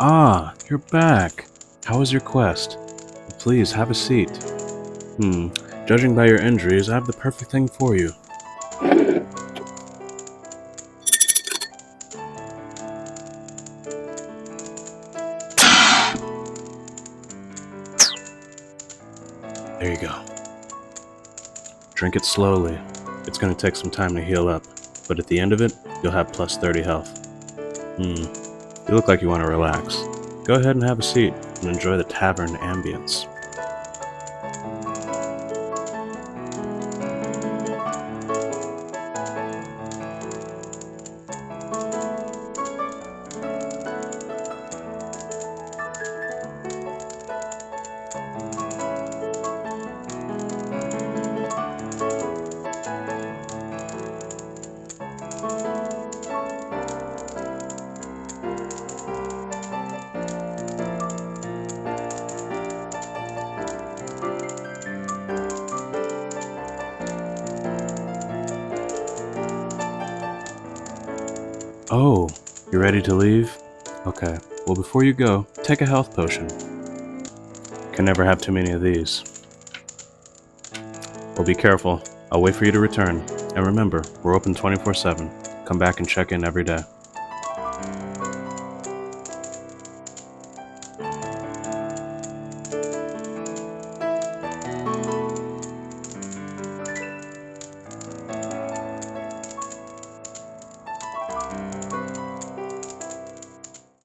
Ah, you're back. How was your quest? Please, have a seat. Judging by your injuries, I have the perfect thing for you. There you go. Drink it slowly. It's gonna take some time to heal up, but at the end of it, you'll have plus 30 health. You look like you want to relax. Go ahead and have a seat and enjoy the tavern ambience. Oh, you ready to leave? Okay, well before you go, take a health potion. Can never have too many of these. Well, be careful. I'll wait for you to return. And remember, we're open 24/7. Come back and check in every day.